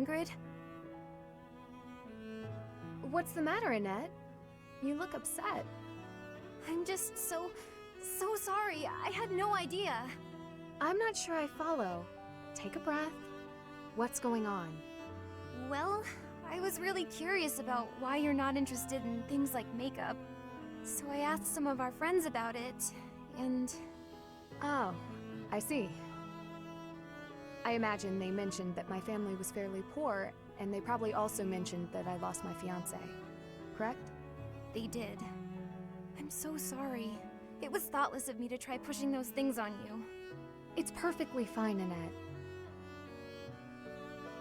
Ingrid? What's the matter, Annette? You look upset. I'm just so sorry. I had no idea. I'm not sure I follow. Take a breath. What's going on? Well, I was really curious about why you're not interested in things like makeup. So I asked some of our friends about it, and... Oh, I see. I imagine they mentioned that my family was fairly poor, and they probably also mentioned that I lost my fiancé. Correct? They did. I'm so sorry. It was thoughtless of me to try pushing those things on you. It's perfectly fine, Annette.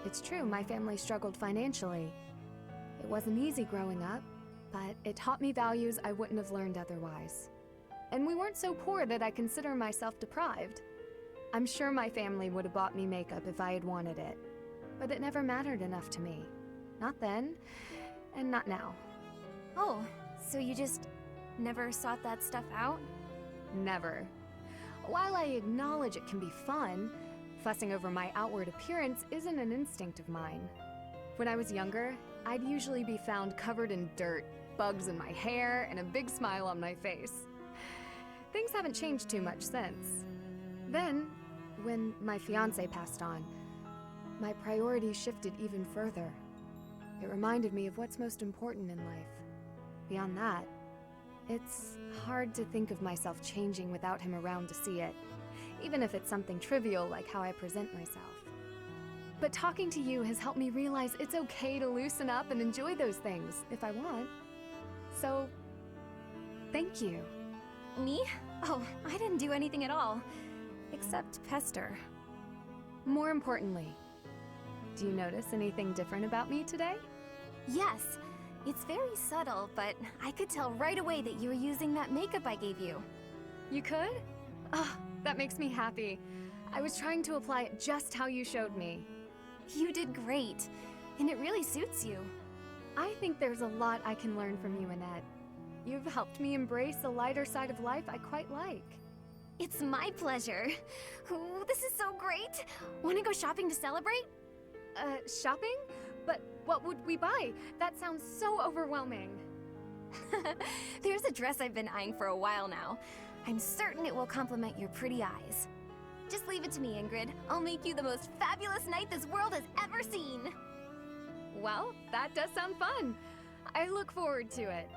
It's true, my family struggled financially. It wasn't easy growing up, but it taught me values I wouldn't have learned otherwise. And we weren't so poor that I consider myself deprived. I'm sure my family would have bought me makeup if I had wanted it, but it never mattered enough to me. Not then, and not now. Oh, so you just never sought that stuff out? Never. While I acknowledge it can be fun, fussing over my outward appearance isn't an instinct of mine. When I was younger, I'd usually be found covered in dirt, bugs in my hair, and a big smile on my face. Things haven't changed too much since. Then, when my fiancé passed on, my priorities shifted even further. It reminded me of what's most important in life. Beyond that, it's hard to think of myself changing without him around to see it, even if it's something trivial like how I present myself. But talking to you has helped me realize it's okay to loosen up and enjoy those things, if I want. So, thank you. Me? Oh, I didn't do anything at all. Except pester. More importantly, do you notice anything different about me today? Yes. It's very subtle, but I could tell right away that you were using that makeup I gave you. You could? Oh, that makes me happy. I was trying to apply it just how you showed me. You did great, and it really suits you. I think there's a lot I can learn from you, Annette. You've helped me embrace a lighter side of life I quite like. It's my pleasure. Ooh, this is so great. Want to go shopping to celebrate? Shopping? But what would we buy? That sounds so overwhelming. There's a dress I've been eyeing for a while now. I'm certain it will complement your pretty eyes. Just leave it to me, Ingrid. I'll make you the most fabulous knight this world has ever seen. Well, that does sound fun. I look forward to it.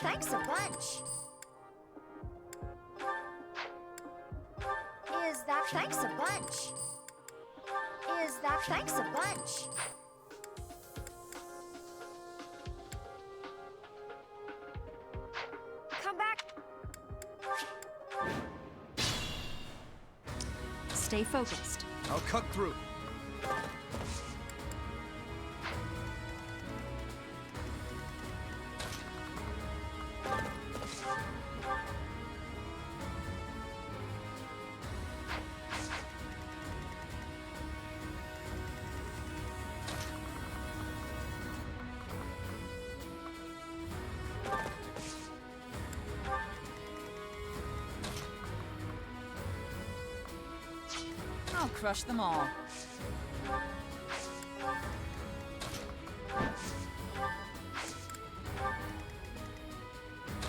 Thanks a bunch. Is that thanks a bunch? Is that thanks a bunch? Come back. Stay focused. I'll cut through. I'll crush them all.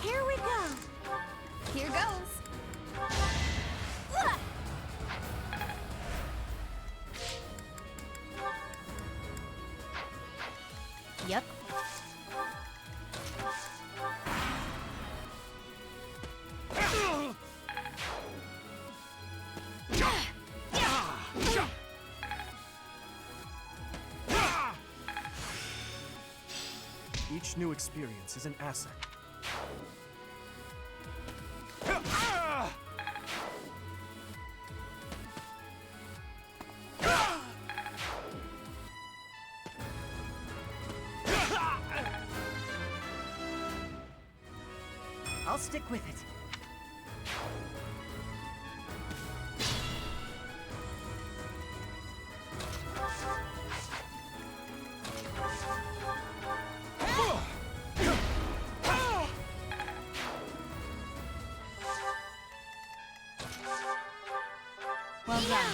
Here we go. Here goes. Yep. Each new experience is an asset. I'll stick with it. Well done.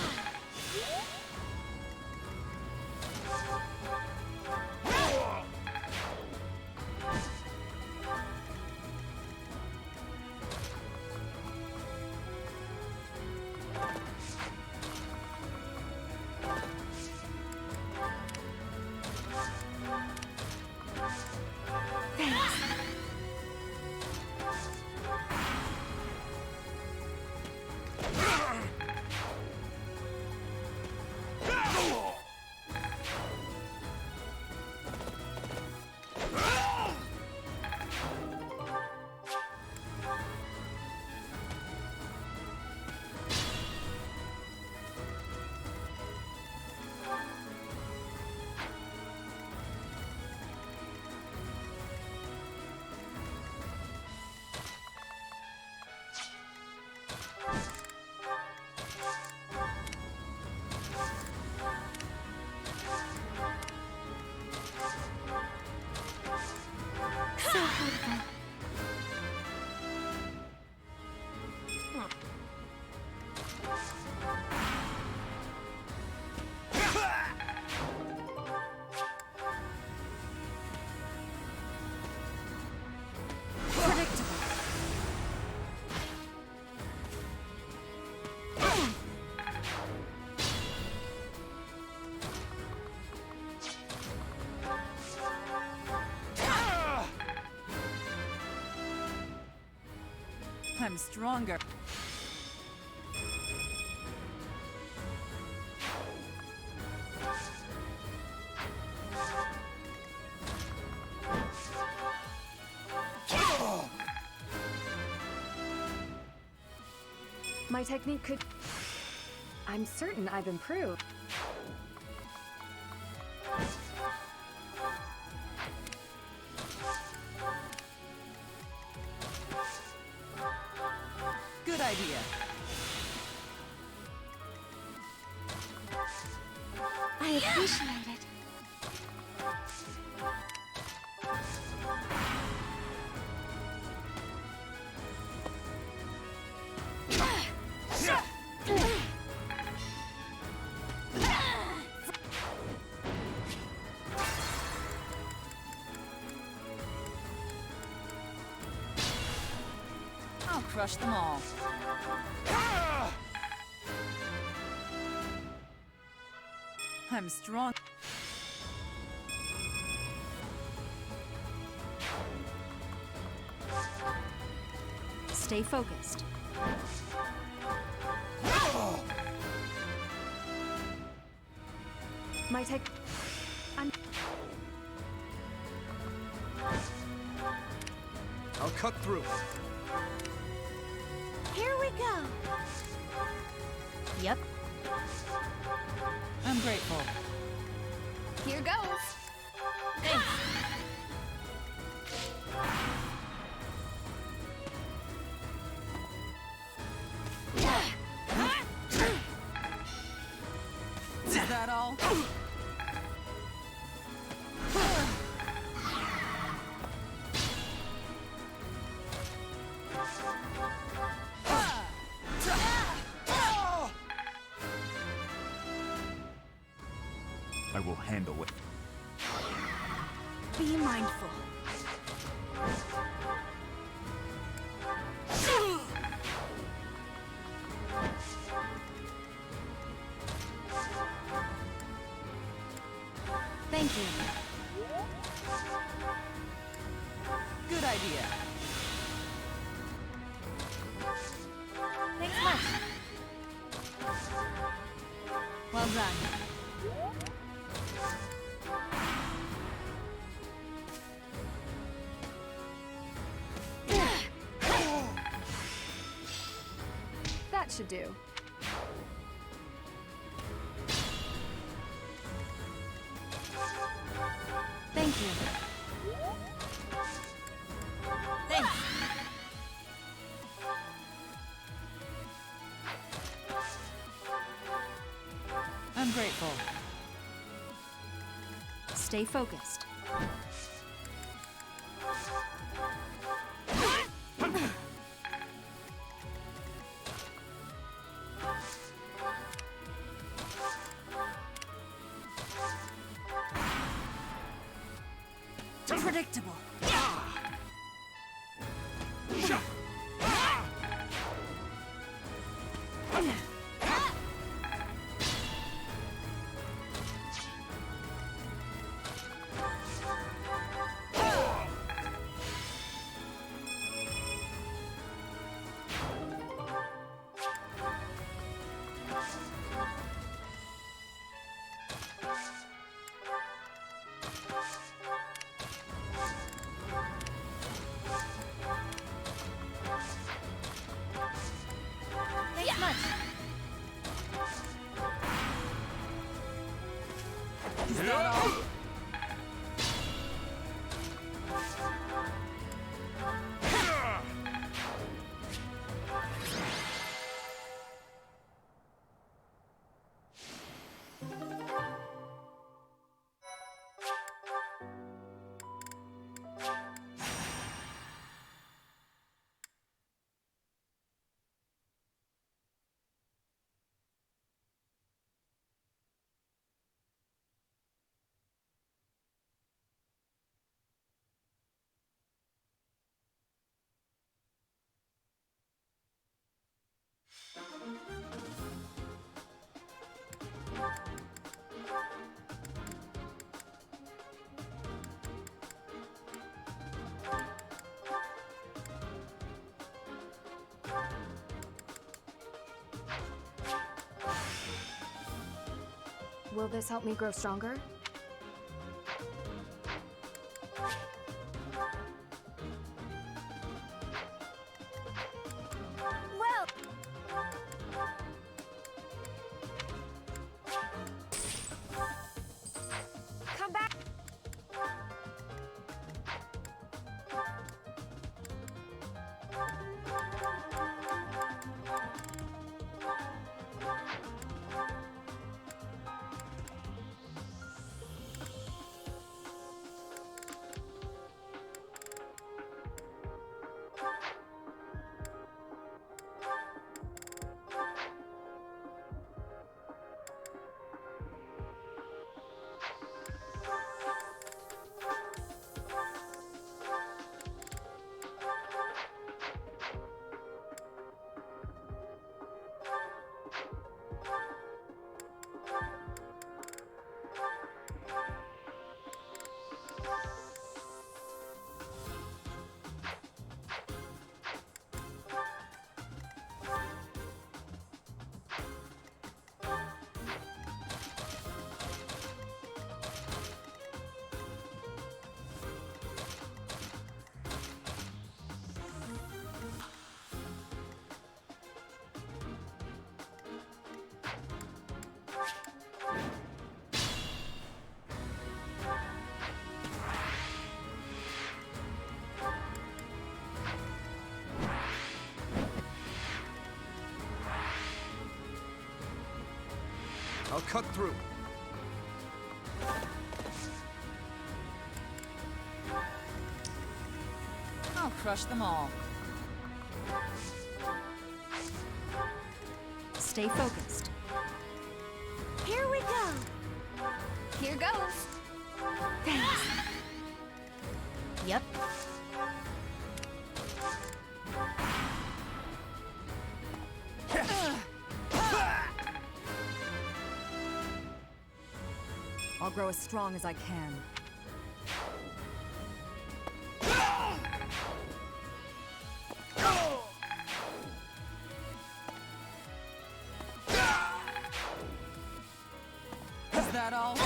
I'm stronger. My technique could... I'm certain I've improved. Good idea. I appreciate it. I'll crush them all. I'm strong. Stay focused. My tech. I'll cut through. Here we go. Yep. I'm grateful. Here goes. Thanks. Is that all? I will handle it. Be mindful. Thank you. Good idea. Thanks much. Well done. That should do. Thank you. Thanks. I'm grateful. Stay focused. Predictable. Thanks much. Is that all? Will this help me grow stronger? Well, come back. I'll cut through. I'll crush them all. Stay focused. Here we go. Here goes. Thanks. Yep. I'll grow as strong as I can. Is that all?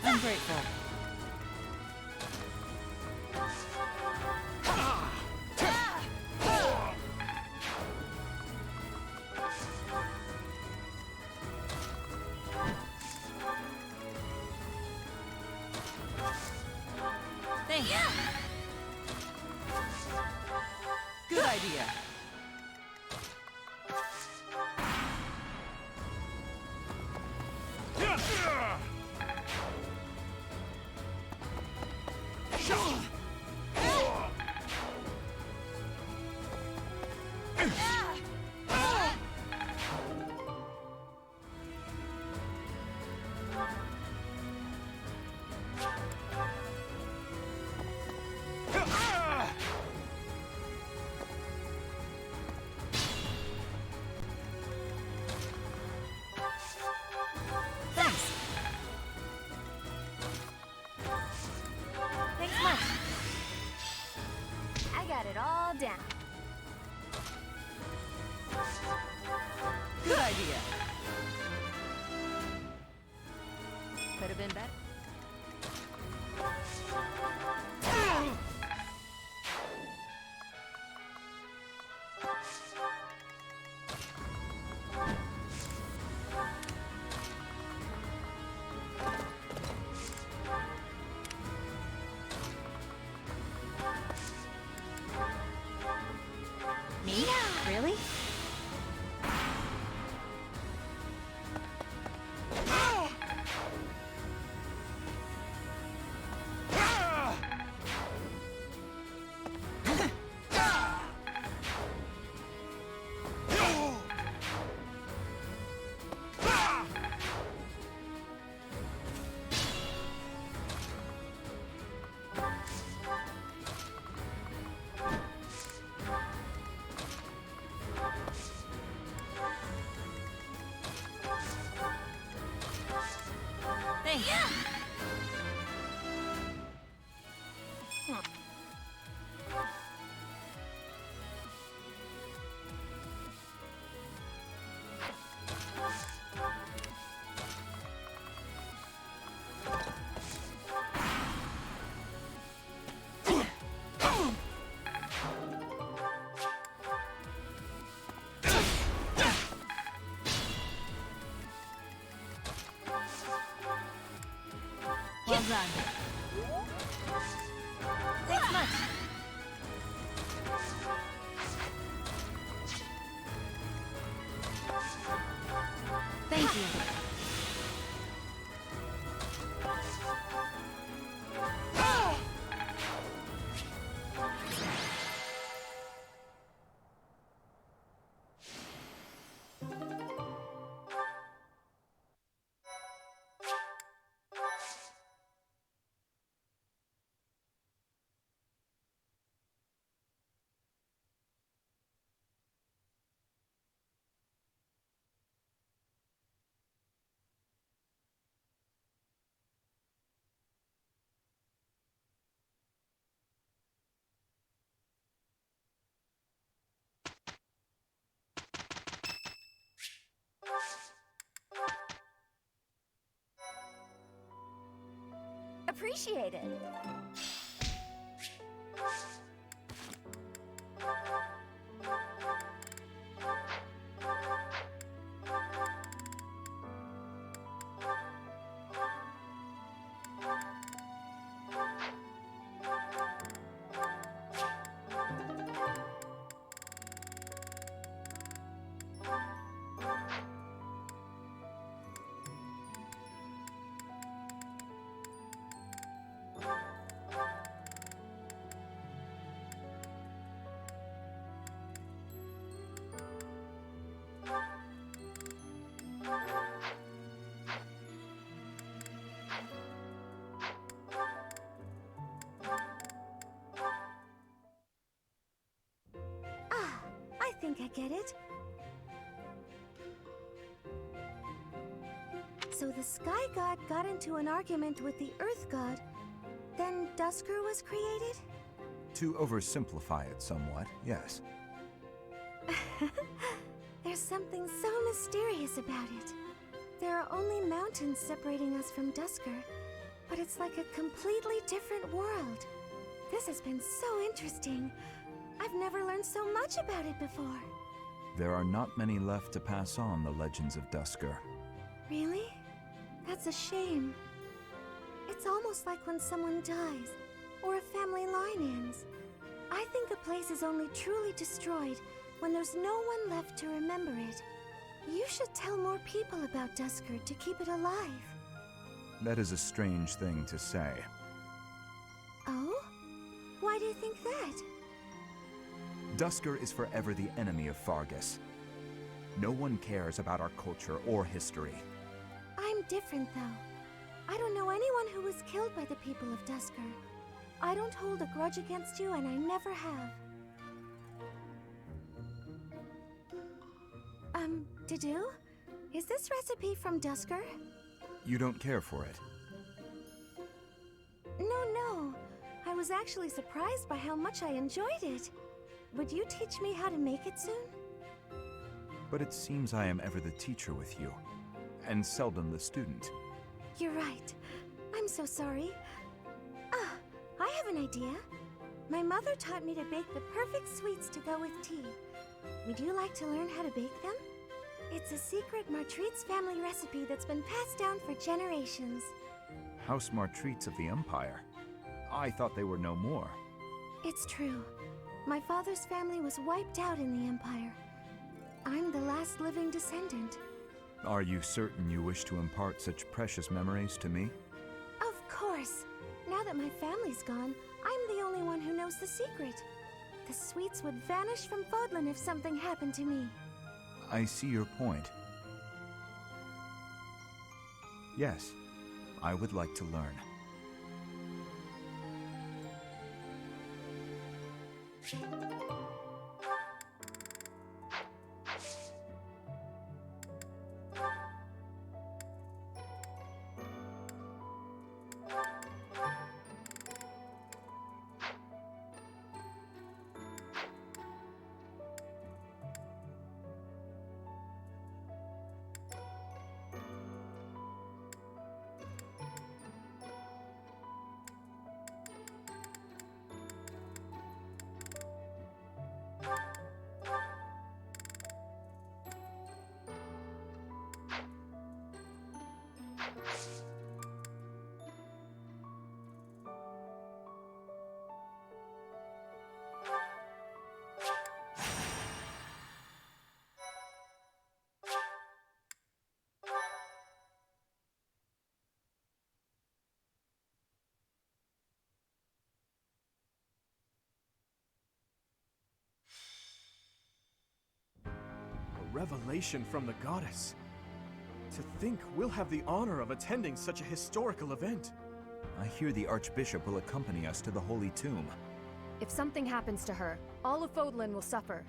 I'm grateful. Thanks. Good idea. Thanks. Thanks much. I got it all down. Good idea. Could have been better. Me? Really? Thanks. Well done. Thanks much. Thank you. Appreciate it. think I get it. So the Sky God got into an argument with the Earth God, then Dusker was created? To oversimplify it somewhat, yes. There's something so mysterious about it. There are only mountains separating us from Dusker, but it's like a completely different world. This has been so interesting. I've never learned so much about it before. There are not many left to pass on the legends of Dusker. Really? That's a shame. It's almost like when someone dies, or a family line ends. I think a place is only truly destroyed when there's no one left to remember it. You should tell more people about Dusker to keep it alive. That is a strange thing to say. Oh? Why do you think that? Dusker is forever the enemy of Fargus. No one cares about our culture or history. I'm different, though. I don't know anyone who was killed by the people of Dusker. I don't hold a grudge against you, and I never have. Dedu? Is this recipe from Dusker? You don't care for it? No. I was actually surprised by how much I enjoyed it. Would you teach me how to make it soon? But it seems I am ever the teacher with you, and seldom the student. You're right. I'm so sorry. Ah, I have an idea. My mother taught me to bake the perfect sweets to go with tea. Would you like to learn how to bake them? It's a secret Martritz family recipe that's been passed down for generations. House Martritz of the Empire. I thought they were no more. It's true. My father's family was wiped out in the Empire. I'm the last living descendant. Are you certain you wish to impart such precious memories to me? Of course. Now that my family's gone, I'm the only one who knows the secret. The sweets would vanish from Fodlan if something happened to me. I see your point. Yes, I would like to learn. Revelation from the goddess. To think we'll have the honor of attending such a historical event. I hear the Archbishop will accompany us to the Holy Tomb. If something happens to her, all of Fodlan will suffer.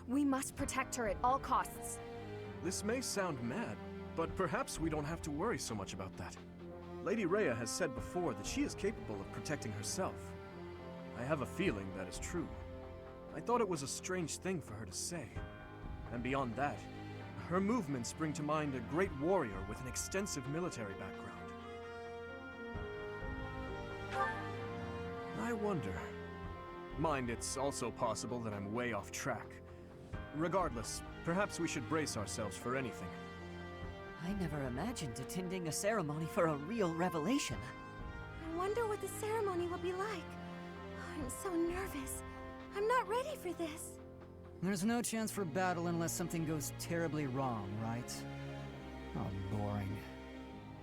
We must protect her at all costs. This may sound mad, but perhaps we don't have to worry so much about that. Lady Rhea has said before that she is capable of protecting herself. I have a feeling that is true. I thought it was a strange thing for her to say. And beyond that, her movements bring to mind a great warrior with an extensive military background. I wonder. Mind, it's also possible that I'm way off track. Regardless, perhaps we should brace ourselves for anything. I never imagined attending a ceremony for a real revelation. I wonder what the ceremony will be like. I'm so nervous. I'm not ready for this. There's no chance for battle unless something goes terribly wrong, right? Oh, boring.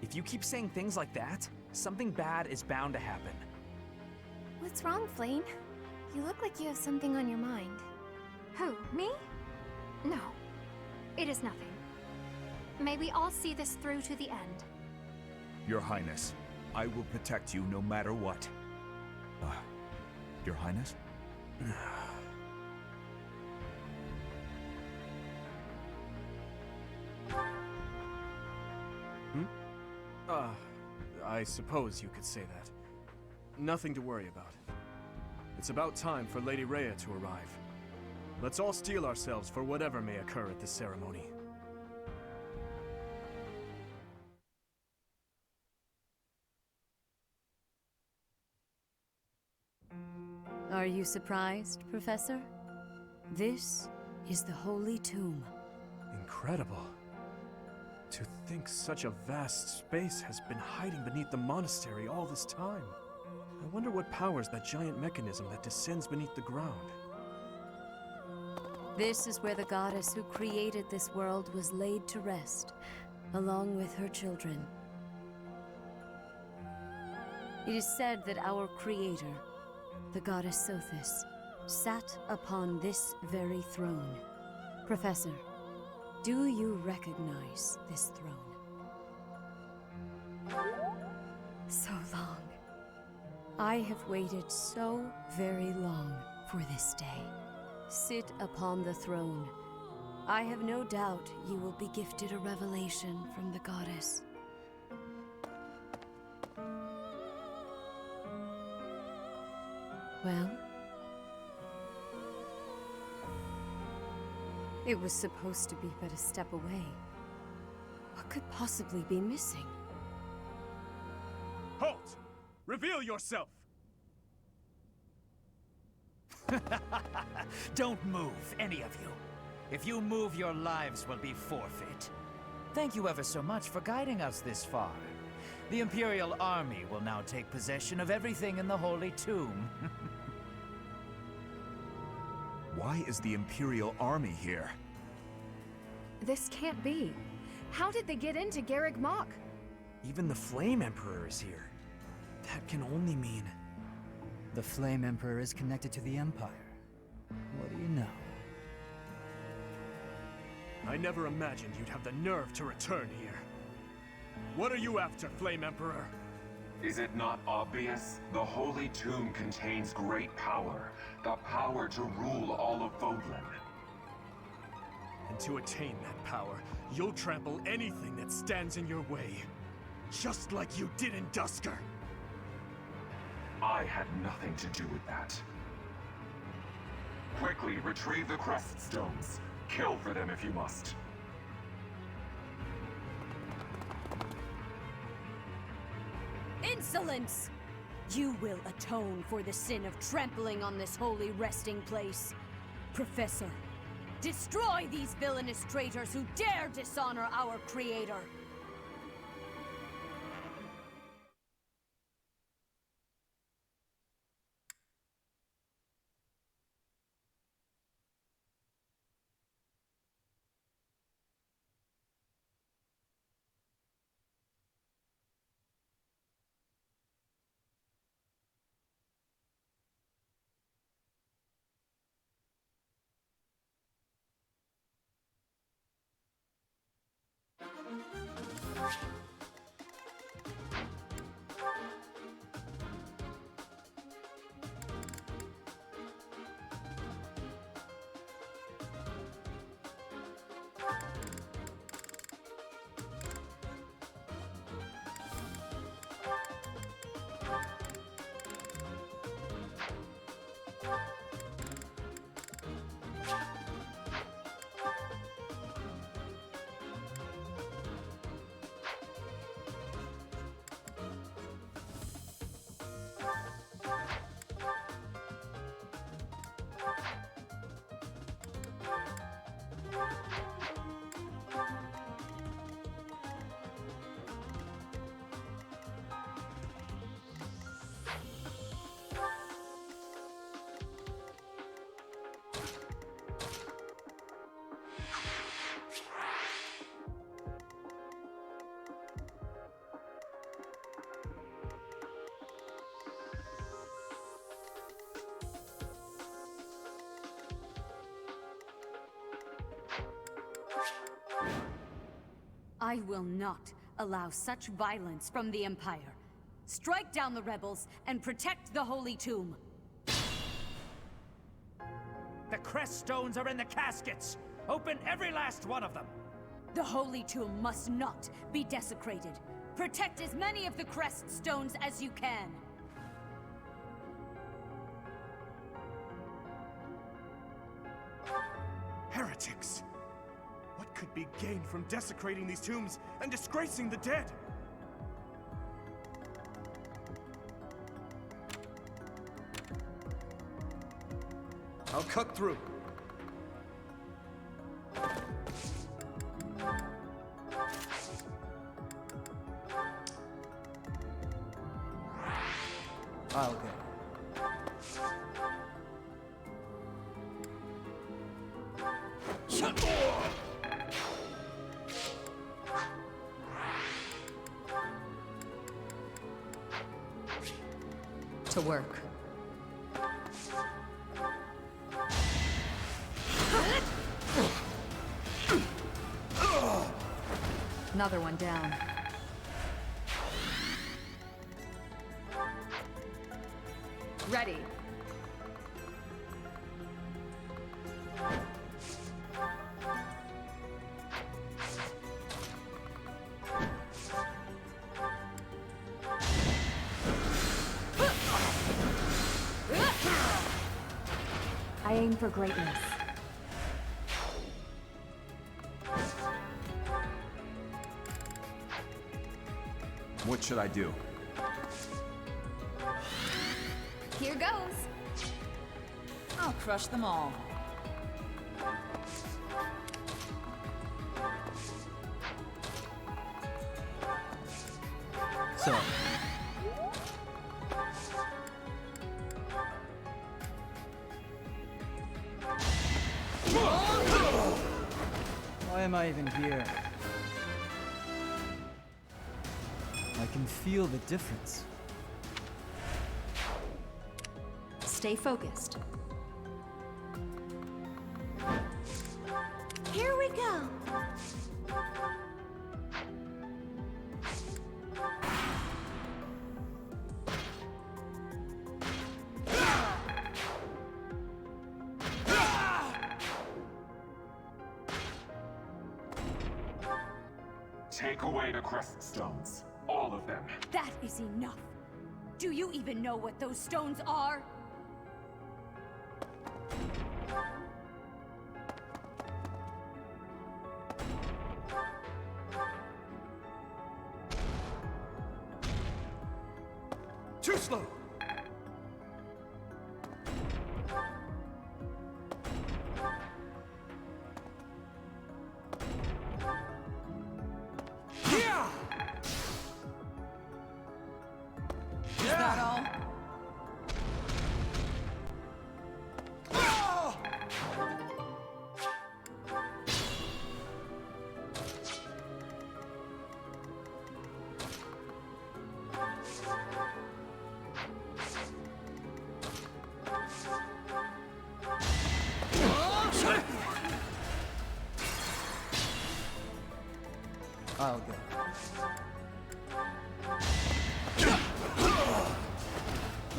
If you keep saying things like that, something bad is bound to happen. What's wrong, Flame? You look like you have something on your mind. Who, me? No. It is nothing. May we all see this through to the end. Your Highness, I will protect you no matter what. Your Highness? I suppose you could say that. Nothing to worry about. It's about time for Lady Rhea to arrive. Let's all steel ourselves for whatever may occur at this ceremony. Are you surprised, Professor? This is the Holy Tomb. Incredible. To think such a vast space has been hiding beneath the monastery all this time. I wonder what powers that giant mechanism that descends beneath the ground. This is where the goddess who created this world was laid to rest, along with her children. It is said that our creator, the goddess Sothis, sat upon this very throne. Professor, do you recognize this throne? So long. I have waited so very long for this day. Sit upon the throne. I have no doubt you will be gifted a revelation from the goddess. Well? It was supposed to be but a step away. What could possibly be missing? Halt! Reveal yourself! Don't move, any of you. If you move, your lives will be forfeit. Thank you ever so much for guiding us this far. The Imperial Army will now take possession of everything in the Holy Tomb. Why is the Imperial Army here? This can't be. How did they get into Garreg Mach? Even the Flame Emperor is here. That can only mean... The Flame Emperor is connected to the Empire. What do you know? I never imagined you'd have the nerve to return here. What are you after, Flame Emperor? Is it not obvious? The Holy Tomb contains great power. The power to rule all of Vodland. And to attain that power, you'll trample anything that stands in your way. Just like you did in Dusker. I had nothing to do with that. Quickly retrieve the crest stones. Kill for them if you must. Insolence! You will atone for the sin of trampling on this holy resting place. Professor, destroy these villainous traitors who dare dishonor our creator! I will not allow such violence from the Empire. Strike down the rebels and protect the Holy Tomb. The crest stones are in the caskets! Open every last one of them! The Holy Tomb must not be desecrated. Protect as many of the crest stones as you can. Heretics! What could be gained from desecrating these tombs and disgracing the dead? I'll cut through. I'll go. To work. Another one down. Ready. I aim for greatness. What should I do? Here goes. I'll crush them all. So, why am I even here? I can feel the difference. Stay focused. Here we go. Take away the crest stones. All of them. That is enough. Do you even know what those stones are? Too slow! Is that all? I'll go.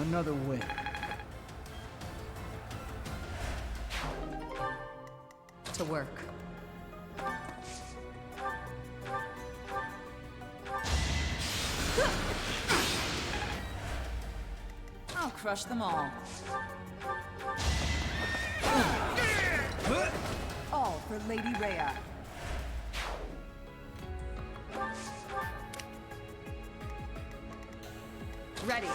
Another win. To work. I'll crush them all. All for Lady Rhea. Ready.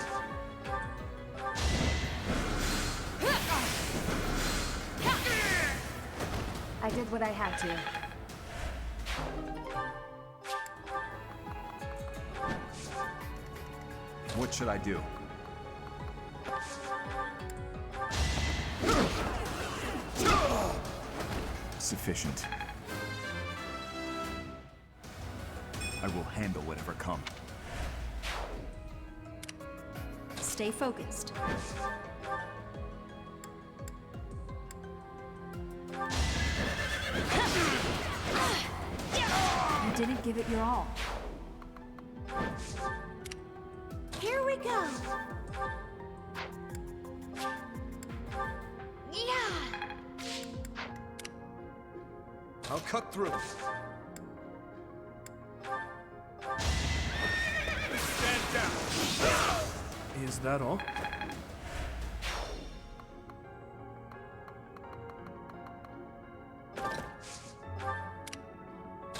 I did what I had to. What should I do? Sufficient. I will handle whatever comes. Stay focused. You didn't give it your all. Here we go. Yeah. I'll cut through. Is that all?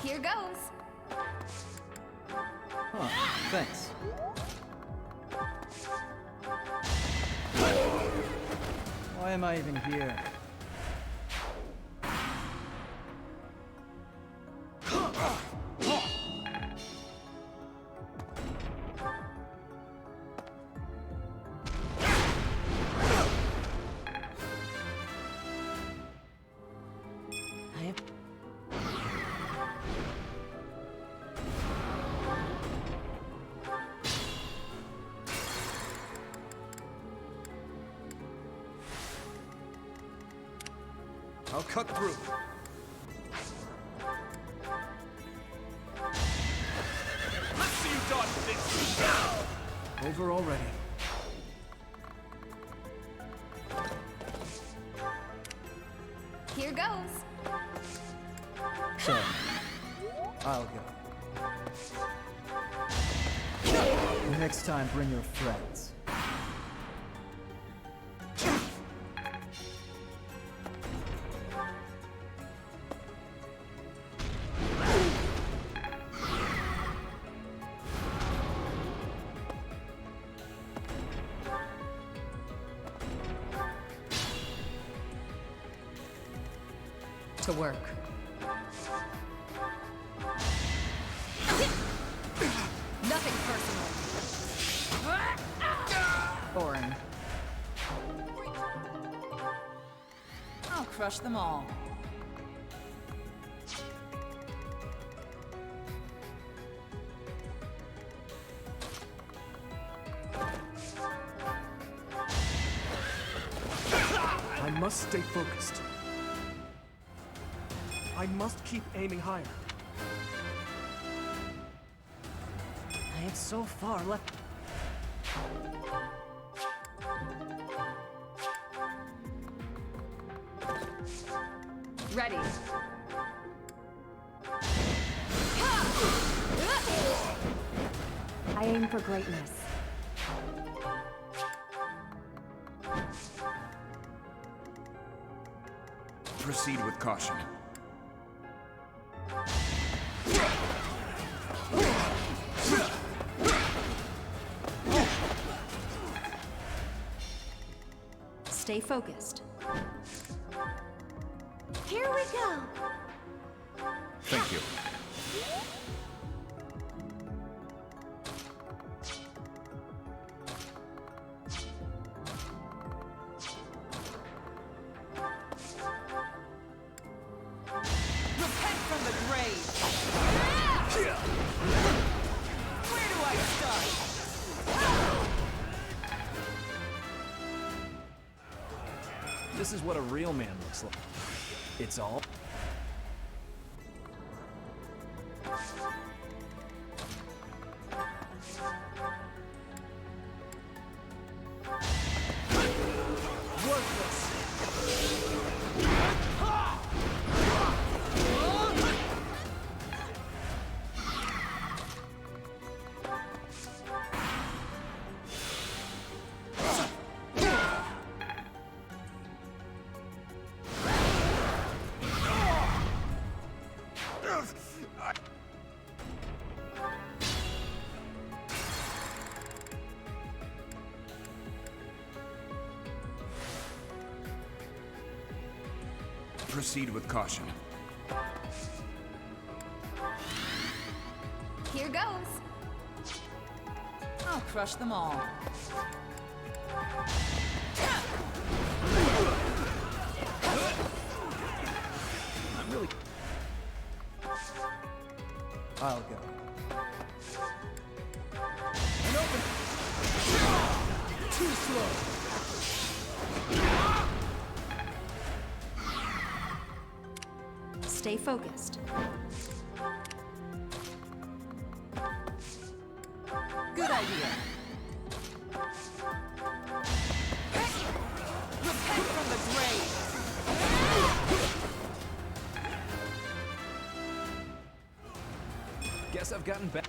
Here goes. Huh, thanks. Why am I even here? I'll cut through. Let's see you dodge this! Over already. Here goes. So, I'll go. Next time, bring your friends. To work. Nothing personal. Boring. I'll crush them all. I must stay focused. I must keep aiming higher. I have so far left. Ready. I aim for greatness. Proceed with caution. Stay focused. Here we go. Thank you. Repent from the grave! Where do I start? This is what a real man looks like. It's all... Proceed with caution. Here goes. I'll crush them all. I'm really... I'll go. And open! Too slow! Stay focused. Good idea. Repent from the grave! Guess I've gotten back.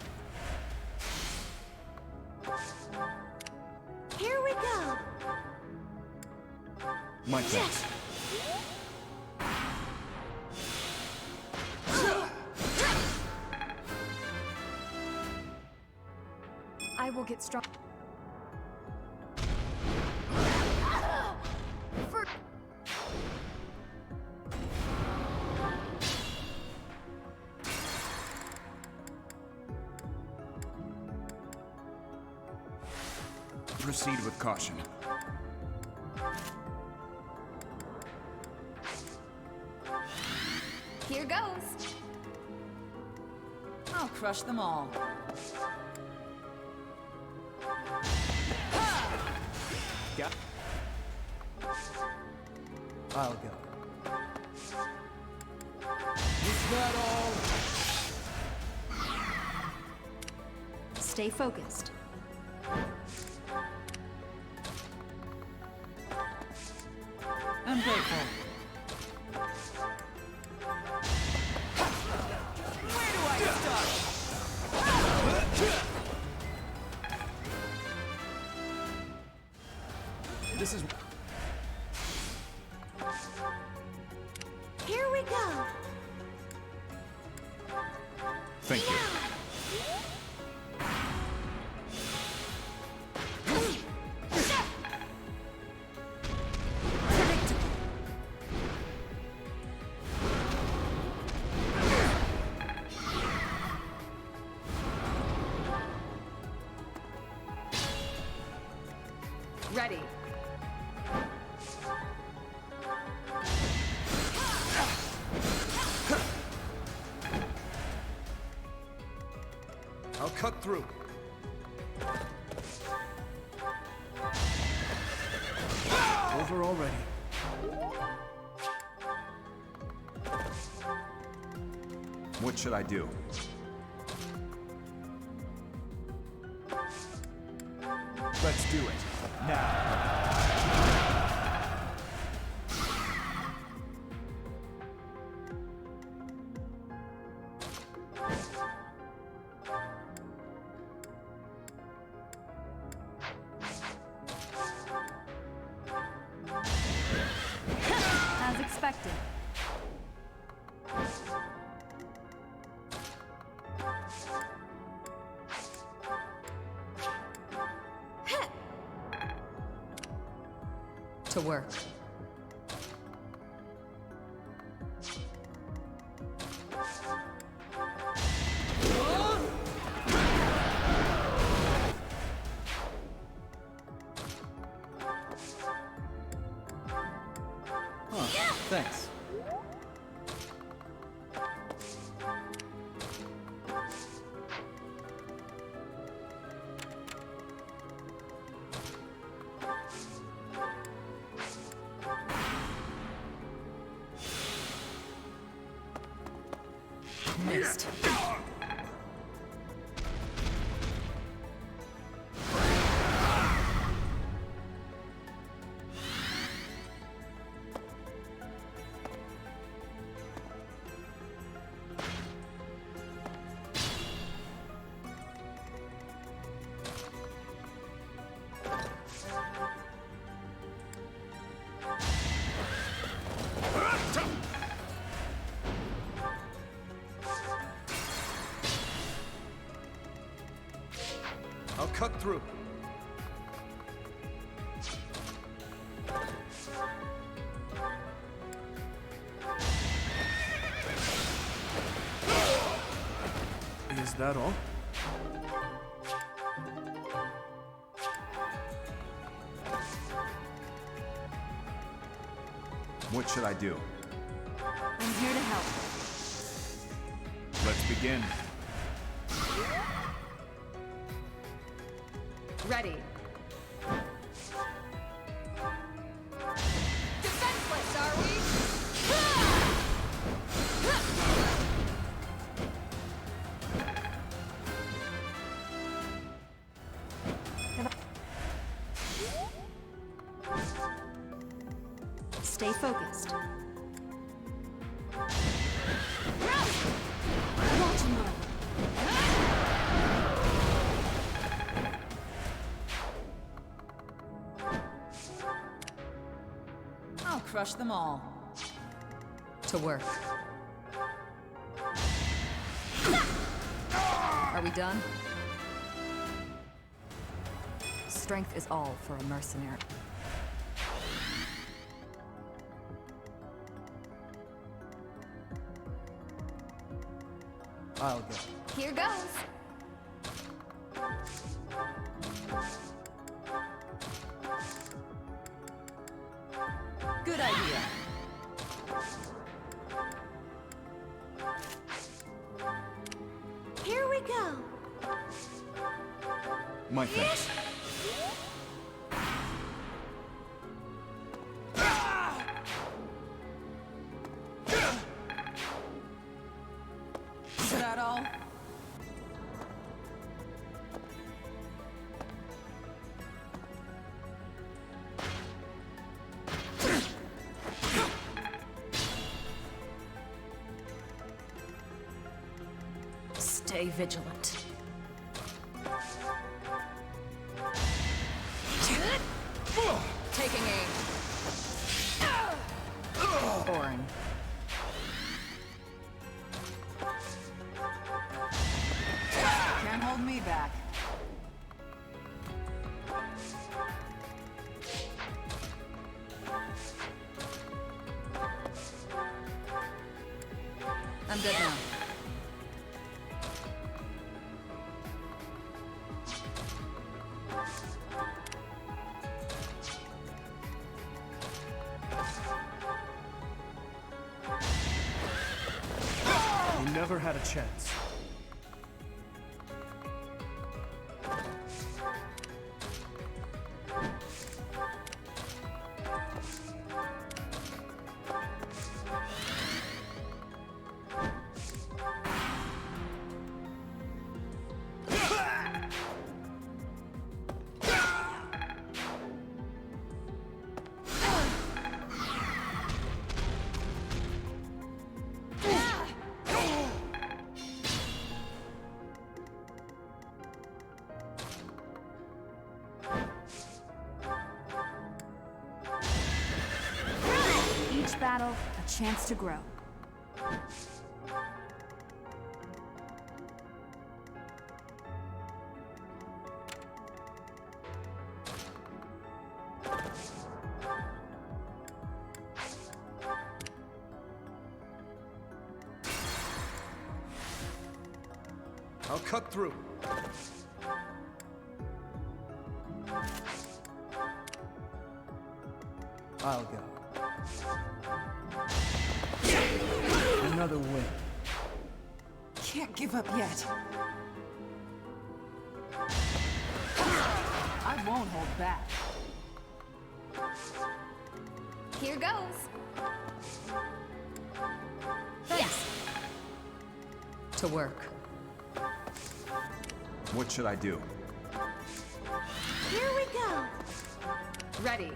My thanks. I will get strong. Proceed with caution. Here goes. I'll crush them all. Got. I'll go. Is that all? Stay focused. I'm grateful. Where do I start? This is. Here we go. Thank you. Ready. I'll cut through. Over already. What should I do? Let's do it. Now. As expected. To work. Thanks. Missed. I'll cut through. Is that all? What should I do? I'm here to help. Let's begin. Ready. Defenseless, are we? Stay focused. Watch him run. crush them all. To work. Are we done? Strength is all for a mercenary. I'll go. Here goes. Good idea. Here we go. My thanks. Is that all? Stay vigilant. Taking aim. Orin. Can't hold me back. I'm good now. You never had a chance. Each battle, a chance to grow. I'll cut through. I'll go. Another win. Can't give up yet. I won't hold back. Here goes. Thanks. To work. What should I do? Here we go. Ready.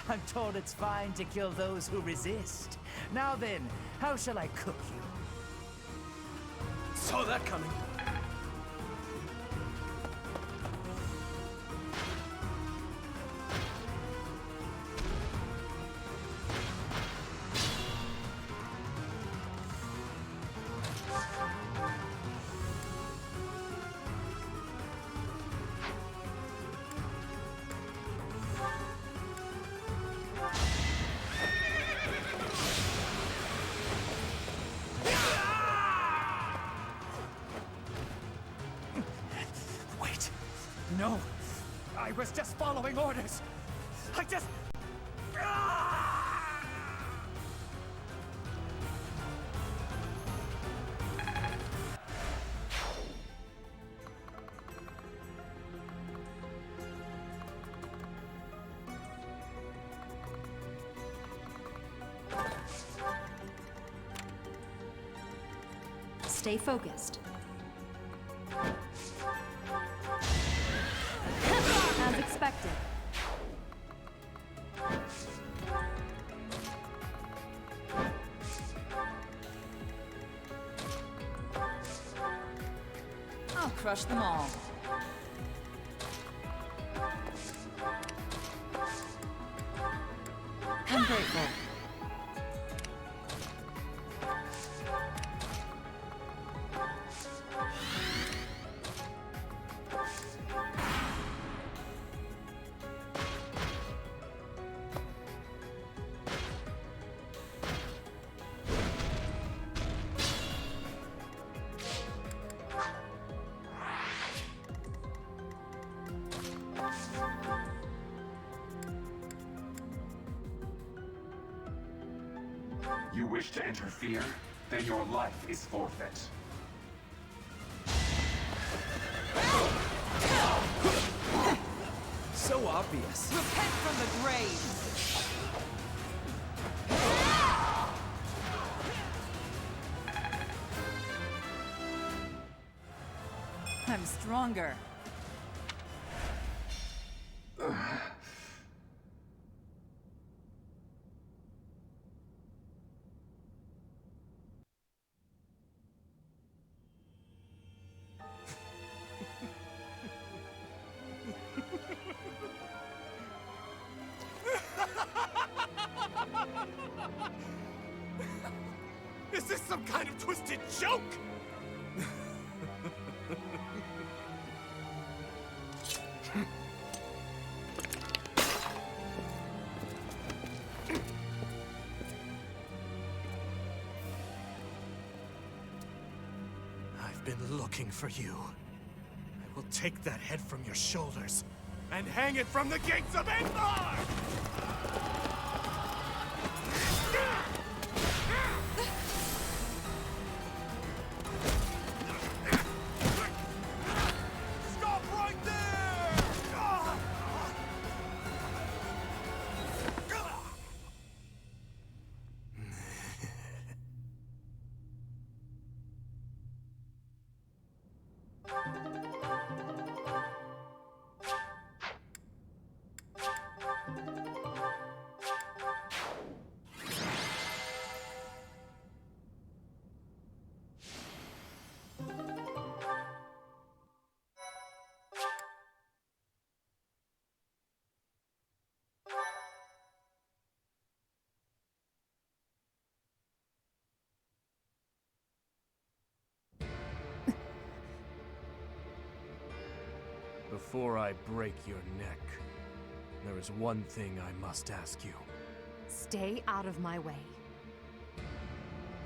I'm told it's fine to kill those who resist. Now then, how shall I cook you? Saw that coming. Wait. No. I was just following orders. I just... Stay focused. As expected. I'll crush them all. I'm grateful. You wish to interfere? Then your life is forfeit. So obvious. Repent from the grave! I'm stronger. Is this some kind of twisted joke? I've been looking for you. I will take that head from your shoulders and hang it from the gates of Endor! Stop right there! Before I break your neck, there is one thing I must ask you. Stay out of my way.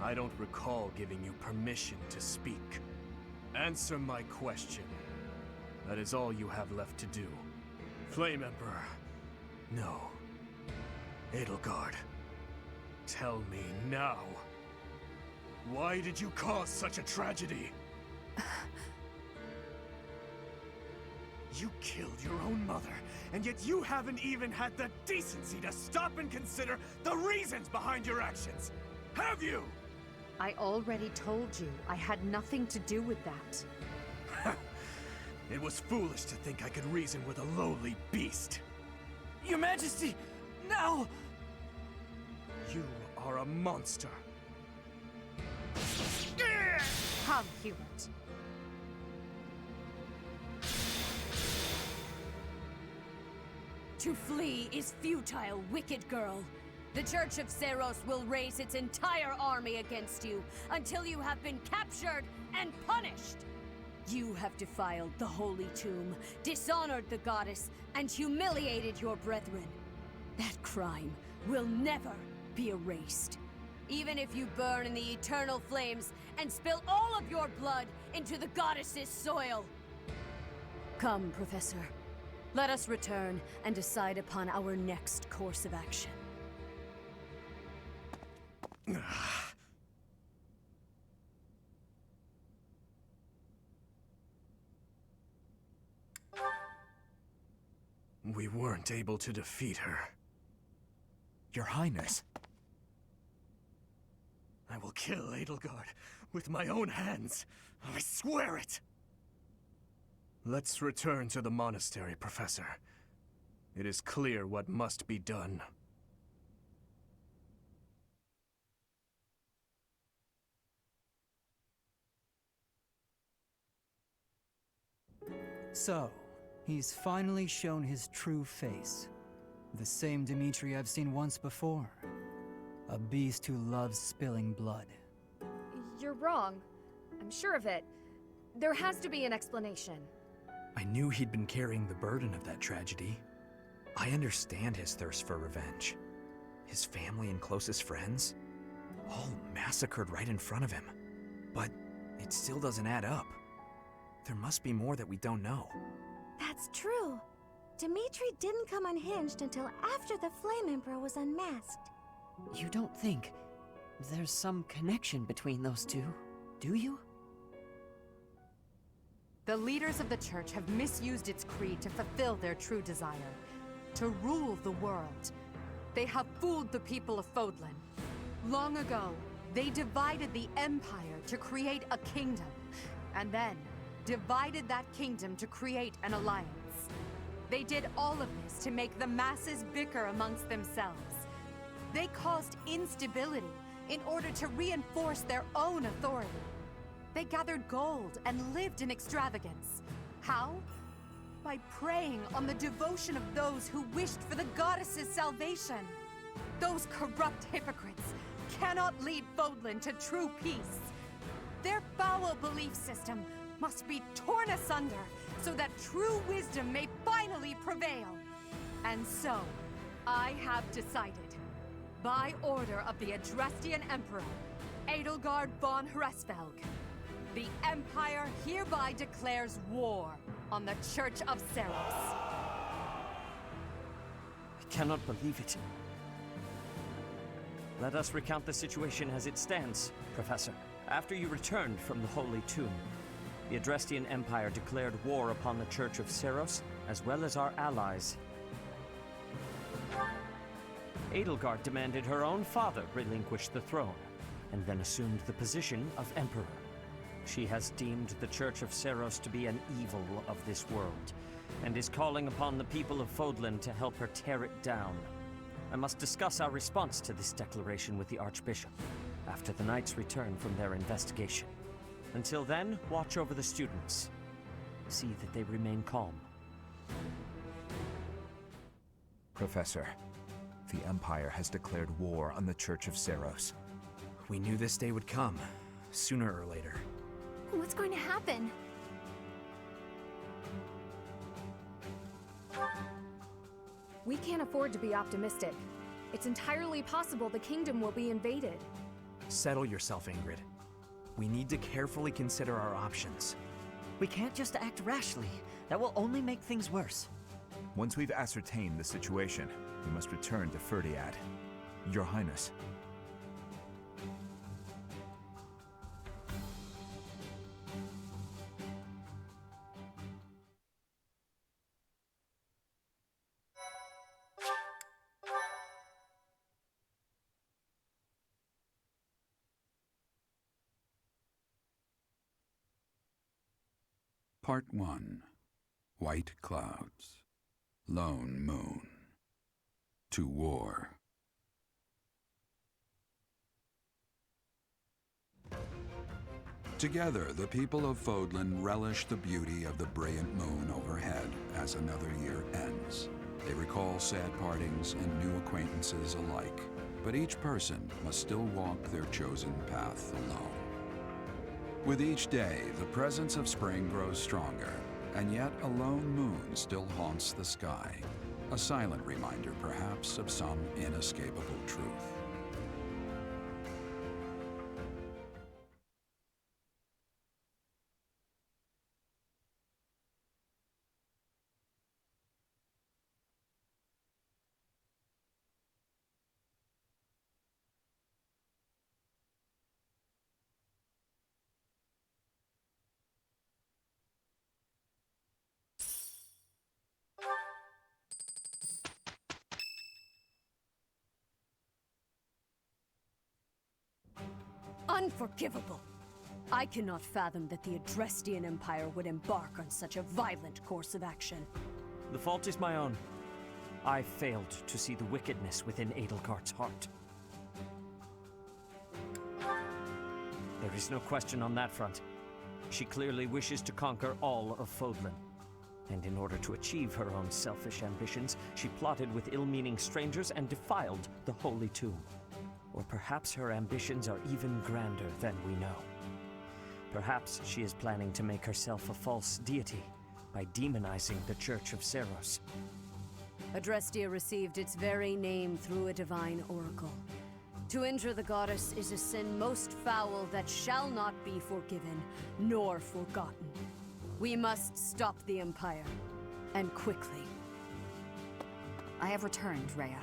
I don't recall giving you permission to speak. Answer my question. That is all you have left to do. Flame Emperor. No. Edelgard. Tell me now. Why did you cause such a tragedy? You killed your own mother, and yet you haven't even had the decency to stop and consider the reasons behind your actions! Have you? I already told you I had nothing to do with that. It was foolish to think I could reason with a lowly beast. Your Majesty, no! You are a monster. Come, Hubert. To flee is futile, wicked girl. The Church of Seros will raise its entire army against you until you have been captured and punished. You have defiled the Holy Tomb, dishonored the goddess, and humiliated your brethren. That crime will never be erased. Even if you burn in the eternal flames and spill all of your blood into the goddess's soil. Come, Professor. Let us return and decide upon our next course of action. We weren't able to defeat her. Your Highness. I will kill Edelgard with my own hands. I swear it! Let's return to the monastery, Professor. It is clear what must be done. So, he's finally shown his true face. The same Dimitri I've seen once before. A beast who loves spilling blood. You're wrong. I'm sure of it. There has to be an explanation. I knew he'd been carrying the burden of that tragedy. I understand his thirst for revenge. His family and closest friends, all massacred right in front of him. But it still doesn't add up. There must be more that we don't know. That's true. Dimitri didn't come unhinged until after the Flame Emperor was unmasked. You don't think there's some connection between those two, do you? The leaders of the church have misused its creed to fulfill their true desire, to rule the world. They have fooled the people of Fodlan. Long ago, they divided the Empire to create a kingdom, and then divided that kingdom to create an alliance. They did all of this to make the masses bicker amongst themselves. They caused instability in order to reinforce their own authority. They gathered gold and lived in extravagance. How? By preying on the devotion of those who wished for the goddess's salvation. Those corrupt hypocrites cannot lead Fodlan to true peace. Their foul belief system must be torn asunder so that true wisdom may finally prevail. And so, I have decided, by order of the Adrestian Emperor, Edelgard von Hresvelg, the Empire hereby declares war on the Church of Seros. I cannot believe it. Let us recount the situation as it stands, Professor. After you returned from the Holy Tomb, the Adrestian Empire declared war upon the Church of Seros, as well as our allies. Edelgard demanded her own father relinquish the throne, and then assumed the position of Emperor. She has deemed the Church of Seros to be an evil of this world, and is calling upon the people of Fodlan to help her tear it down. I must discuss our response to this declaration with the Archbishop, after the Knights return from their investigation. Until then, watch over the students. See that they remain calm. Professor, the Empire has declared war on the Church of Seros. We knew this day would come, sooner or later. What's going to happen? We can't afford to be optimistic. It's entirely possible the kingdom will be invaded. Settle yourself, Ingrid. We need to carefully consider our options. We can't just act rashly. That will only make things worse. Once we've ascertained the situation, we must return to Ferdiad. Your Highness. Part 1. White Clouds. Lone Moon. To War. Together, the people of Fodlan relish the beauty of the brilliant moon overhead as another year ends. They recall sad partings and new acquaintances alike, but each person must still walk their chosen path alone. With each day, the presence of spring grows stronger, and yet a lone moon still haunts the sky, a silent reminder perhaps of some inescapable truth. Unforgivable! I cannot fathom that the Adrestian Empire would embark on such a violent course of action. The fault is my own. I failed to see the wickedness within Edelgard's heart. There is no question on that front. She clearly wishes to conquer all of Fodlan. And in order to achieve her own selfish ambitions, she plotted with ill-meaning strangers and defiled the Holy Tomb. Or perhaps her ambitions are even grander than we know. Perhaps she is planning to make herself a false deity by demonizing the Church of Seros. Adrestia received its very name through a divine oracle. To injure the goddess is a sin most foul that shall not be forgiven nor forgotten. We must stop the Empire, and quickly. I have returned, Rhea.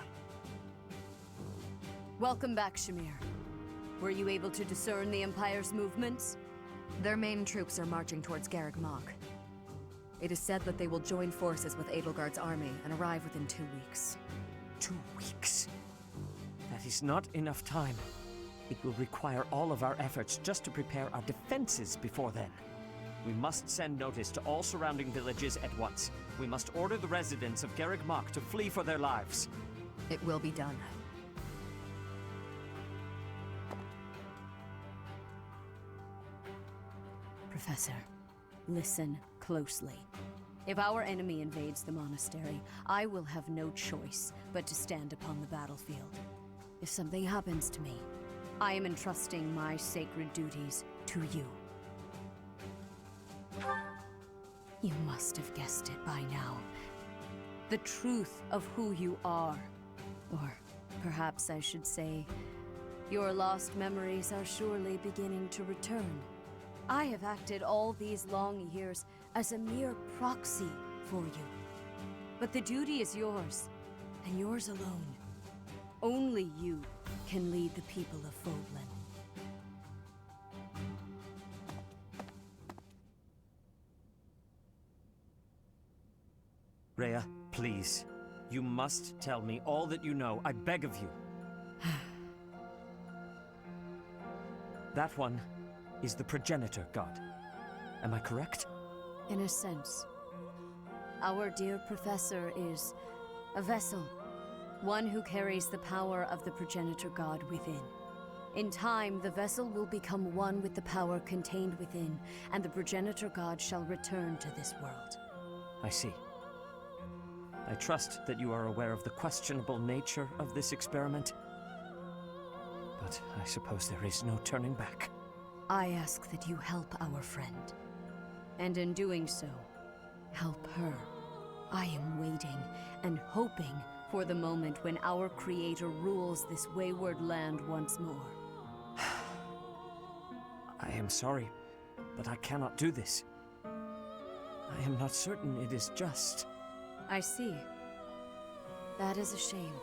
Welcome back, Shamir. Were you able to discern the Empire's movements? Their main troops are marching towards Garreg Mach. It is said that they will join forces with Edelgard's army and arrive within 2 weeks. 2 weeks? That is not enough time. It will require all of our efforts just to prepare our defenses before then. We must send notice to all surrounding villages at once. We must order the residents of Garreg Mach to flee for their lives. It will be done. Professor, listen closely. If our enemy invades the monastery, I will have no choice but to stand upon the battlefield. If something happens to me, I am entrusting my sacred duties to you. You must have guessed it by now. The truth of who you are. Or perhaps I should say, your lost memories are surely beginning to return. I have acted all these long years as a mere proxy for you. But the duty is yours, and yours alone. Only you can lead the people of Fodlan. Rhea, please. You must tell me all that you know. I beg of you. That one is the progenitor god. Am I correct? In a sense. Our dear professor is a vessel. One who carries the power of the progenitor god within. In time, the vessel will become one with the power contained within, and the progenitor god shall return to this world. I see. I trust that you are aware of the questionable nature of this experiment. But I suppose there is no turning back. I ask that you help our friend. And in doing so, help her. I am waiting and hoping for the moment when our Creator rules this wayward land once more. I am sorry, but I cannot do this. I am not certain it is just. I see. That is a shame.